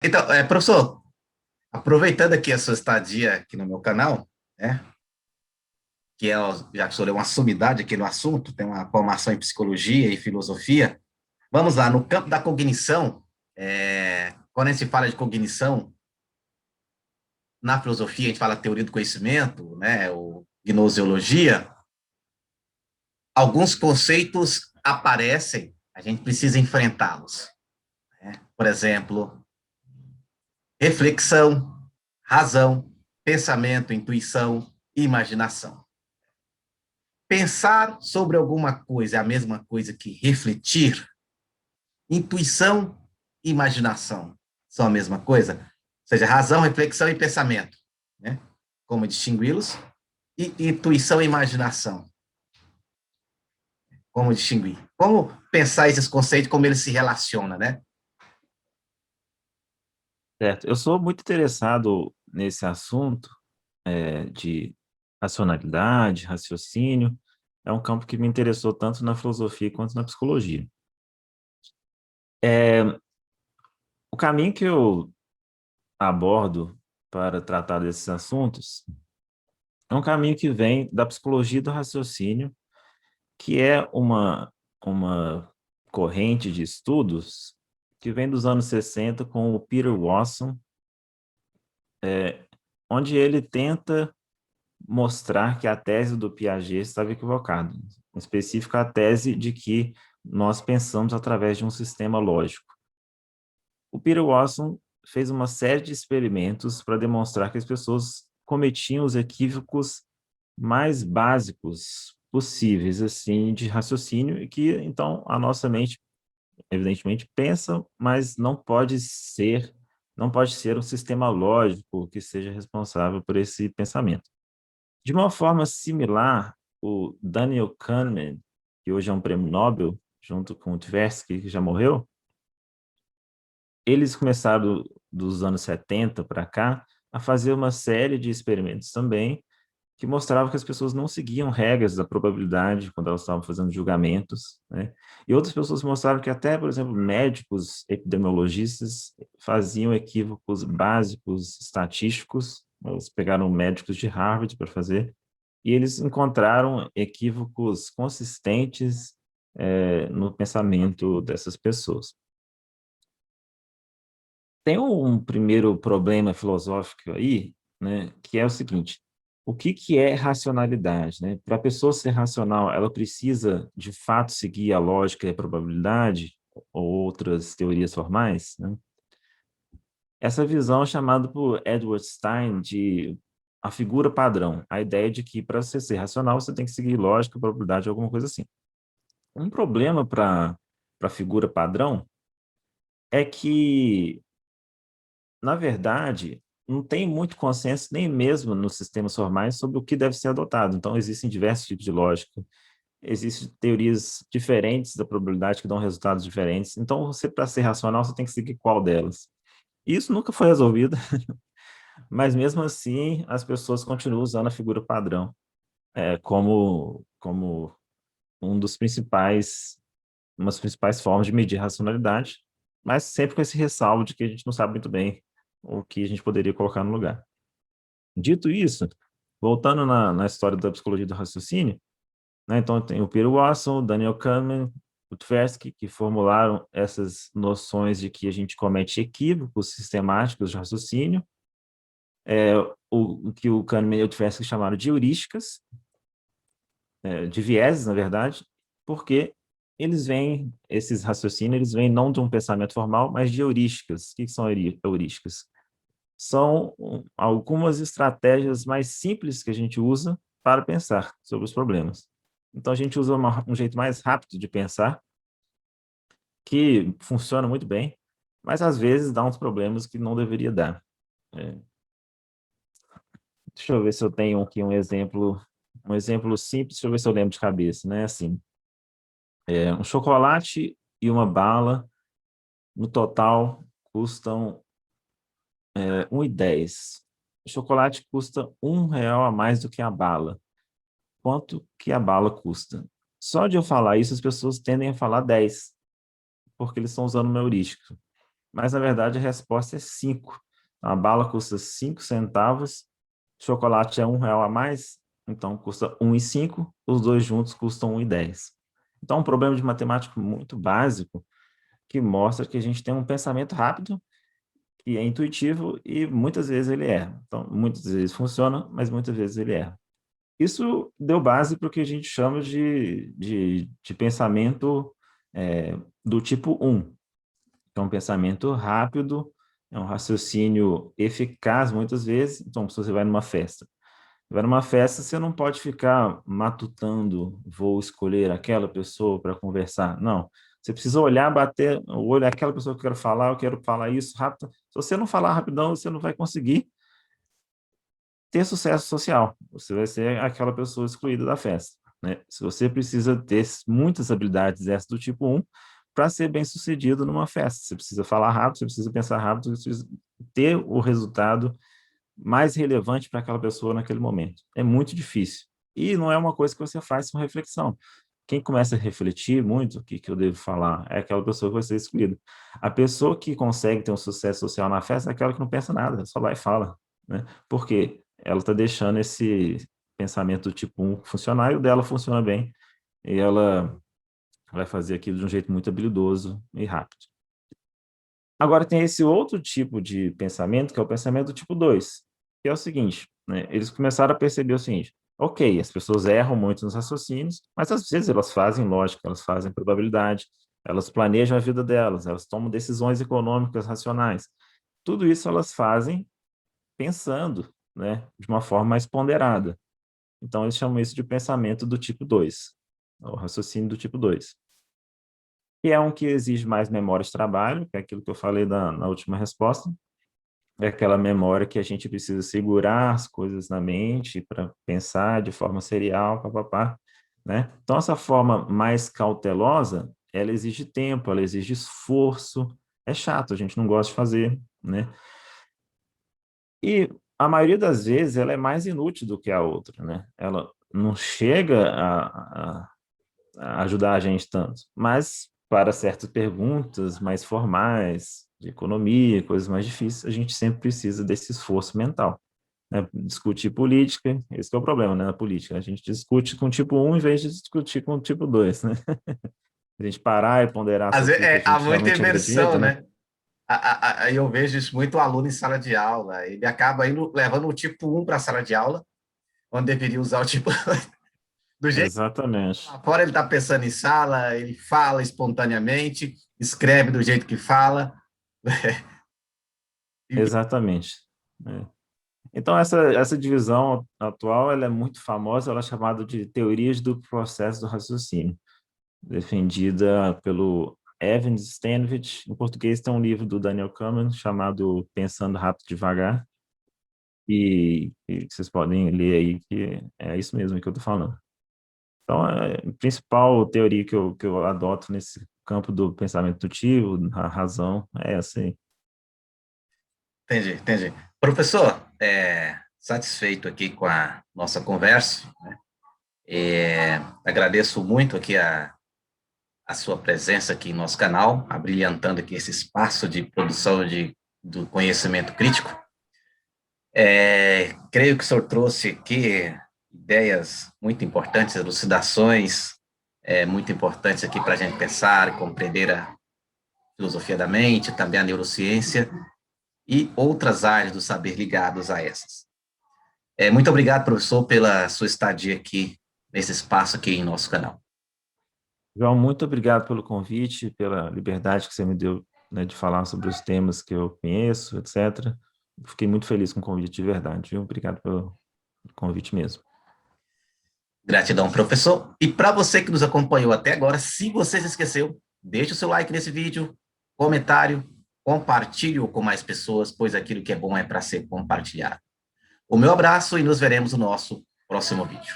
Então, professor, aproveitando aqui a sua estadia aqui no meu canal, né, que é, já que o senhor é uma sumidade aqui no assunto, tem uma formação em psicologia e filosofia, vamos lá, no campo da cognição, quando a gente fala de cognição, na filosofia a gente fala teoria do conhecimento, né, ou gnoseologia, alguns conceitos aparecem, a gente precisa enfrentá-los, né? Por exemplo, reflexão, razão, pensamento, intuição, imaginação. Pensar sobre alguma coisa é a mesma coisa que refletir? Intuição e imaginação são a mesma coisa? Ou seja, razão, reflexão e pensamento, né? Como distingui-los? E intuição e imaginação, como distinguir? Como pensar esses conceitos, como eles se relacionam, né? Certo. Eu sou muito interessado nesse assunto de racionalidade, raciocínio. É um campo que me interessou tanto na filosofia quanto na psicologia. O caminho que eu abordo para tratar desses assuntos é um caminho que vem da psicologia do raciocínio, que é uma corrente de estudos que vem dos anos 60 com o Peter Watson, onde ele tenta mostrar que a tese do Piaget estava equivocada. Em específico, a tese de que nós pensamos através de um sistema lógico. O Peter Watson fez uma série de experimentos para demonstrar que as pessoas cometiam os equívocos mais básicos possíveis, assim, de raciocínio, e que, então, a nossa mente, evidentemente, pensa, mas não pode ser um sistema lógico que seja responsável por esse pensamento. De uma forma similar, o Daniel Kahneman, que hoje é um prêmio Nobel, junto com o Tversky, que já morreu, eles começaram dos anos 70 para cá a fazer uma série de experimentos também que mostravam que as pessoas não seguiam regras da probabilidade quando elas estavam fazendo julgamentos, né? E outras pessoas mostraram que até, por exemplo, médicos epidemiologistas faziam equívocos básicos estatísticos. Eles pegaram médicos de Harvard para fazer, e eles encontraram equívocos consistentes no pensamento dessas pessoas. Tem um primeiro problema filosófico aí, né, que é o seguinte: o que é racionalidade, né? Para a pessoa ser racional, ela precisa, de fato, seguir a lógica e a probabilidade, ou outras teorias formais, né? Essa visão é chamada por Edward Stein de a figura padrão, a ideia de que para você ser racional, você tem que seguir lógica, probabilidade, alguma coisa assim. Um problema para a figura padrão é que, na verdade, não tem muito consenso, nem mesmo nos sistemas formais, sobre o que deve ser adotado. Então, existem diversos tipos de lógica, existem teorias diferentes da probabilidade que dão resultados diferentes. Então, você, para ser racional, você tem que seguir qual delas? Isso nunca foi resolvido, mas mesmo assim, as pessoas continuam usando a figura padrão como um dos principais, uma das principais formas de medir racionalidade, mas sempre com esse ressalvo de que a gente não sabe muito bem o que a gente poderia colocar no lugar. Dito isso, voltando na história da psicologia do raciocínio, né, então tem o Peter Watson, o Daniel Kahneman, o Tversky, que formularam essas noções de que a gente comete equívocos sistemáticos de raciocínio, o que o Kahneman e o Tversky chamaram de heurísticas, de vieses, na verdade, porque esses raciocínios, eles vêm não de um pensamento formal, mas de heurísticas. O que são heurísticas? São algumas estratégias mais simples que a gente usa para pensar sobre os problemas. Então, a gente usa um jeito mais rápido de pensar, que funciona muito bem, mas às vezes dá uns problemas que não deveria dar. É, deixa eu ver se eu tenho aqui um exemplo simples, deixa eu ver se eu lembro de cabeça, né? Assim, um chocolate e uma bala, no total, custam 1,10. O chocolate custa R$ 1 a mais do que a bala. Quanto que a bala custa? Só de eu falar isso, as pessoas tendem a falar 10, porque eles estão usando uma heurística. mas na verdade a resposta é 5. A bala custa 5 centavos, chocolate é R$ 1 a mais, então custa 1,5, os dois juntos custam 1,10. Então, é um problema de matemática muito básico que mostra que a gente tem um pensamento rápido, que é intuitivo e muitas vezes ele erra. Então, muitas vezes funciona, mas muitas vezes ele erra. Isso deu base para o que a gente chama de pensamento do tipo 1. É um pensamento rápido, é um raciocínio eficaz muitas vezes. Então, se você vai numa festa, você não pode ficar matutando, vou escolher aquela pessoa para conversar. Não. Você precisa olhar, bater o olho, aquela pessoa que eu quero falar isso rápido. Se você não falar rapidão, você não vai conseguir ter sucesso social. Você vai ser aquela pessoa excluída da festa, né? Se você precisa ter muitas habilidades dessas do tipo 1 para ser bem-sucedido numa festa. Você precisa falar rápido, você precisa pensar rápido, você precisa ter o resultado mais relevante para aquela pessoa naquele momento. É muito difícil. E não é uma coisa que você faz com reflexão. Quem começa a refletir muito, o que eu devo falar, é aquela pessoa que vai ser escolhida. A pessoa que consegue ter um sucesso social na festa é aquela que não pensa nada, só vai e fala, né? Por quê? Ela está deixando esse pensamento tipo 1 funcionar e o dela funciona bem. E ela vai fazer aquilo de um jeito muito habilidoso e rápido. Agora tem esse outro tipo de pensamento, que é o pensamento do tipo 2, que é o seguinte, né? Eles começaram a perceber o seguinte: ok, as pessoas erram muito nos raciocínios, mas às vezes elas fazem lógica, elas fazem probabilidade, elas planejam a vida delas, elas tomam decisões econômicas racionais. Tudo isso elas fazem pensando, né, de uma forma mais ponderada. Então, eles chamam isso de pensamento do tipo 2, o raciocínio do tipo 2. Que é um que exige mais memória de trabalho, que é aquilo que eu falei na última resposta. É aquela memória que a gente precisa segurar as coisas na mente para pensar de forma serial, papapá, né? Então, essa forma mais cautelosa, ela exige tempo, ela exige esforço, é chato, a gente não gosta de fazer, né? E a maioria das vezes ela é mais inútil do que a outra, né? Ela não chega a ajudar a gente tanto, mas para certas perguntas mais formais, de economia, coisas mais difíceis, a gente sempre precisa desse esforço mental, né? Discutir política, esse que é o problema, né, na política. A gente discute com o tipo 1 em vez de discutir com o tipo 2, né? A gente parar e ponderar Às sobre vezes, aquilo que a há gente muita realmente inversão, acredita, né? né? Aí eu vejo isso muito aluno em sala de aula. Ele acaba indo, levando o tipo 1 para a sala de aula, onde deveria usar o tipo do jeito que Exatamente. lá fora ele está pensando em sala, ele fala espontaneamente, escreve do jeito que fala. Exatamente. É. Então, essa divisão atual ela é muito famosa, ela é chamada de teorias do processo do raciocínio, defendida pelo Evans Stanford. Em português tem um livro do Daniel Kahneman chamado Pensando Rápido e Devagar, e vocês podem ler aí, que é isso mesmo que eu estou falando. Então, a principal teoria que eu adoto nesse campo do pensamento intuitivo, a razão, é essa aí. Entendi, entendi. Professor, satisfeito aqui com a nossa conversa, né? Agradeço muito aqui a sua presença aqui em nosso canal, abrilhantando aqui esse espaço de produção do conhecimento crítico. Creio que o senhor trouxe aqui ideias muito importantes, elucidações muito importantes aqui para a gente pensar e compreender a filosofia da mente, também a neurociência e outras áreas do saber ligados a essas. Muito obrigado, professor, pela sua estadia aqui nesse espaço aqui em nosso canal. João, muito obrigado pelo convite, pela liberdade que você me deu, né, de falar sobre os temas que eu conheço, etc. Fiquei muito feliz com o convite de verdade, viu? Obrigado pelo convite mesmo. Gratidão, professor. E para você que nos acompanhou até agora, se você se esqueceu, deixe o seu like nesse vídeo, comentário, compartilhe-o com mais pessoas, pois aquilo que é bom é para ser compartilhado. O meu abraço e nos veremos no nosso próximo vídeo.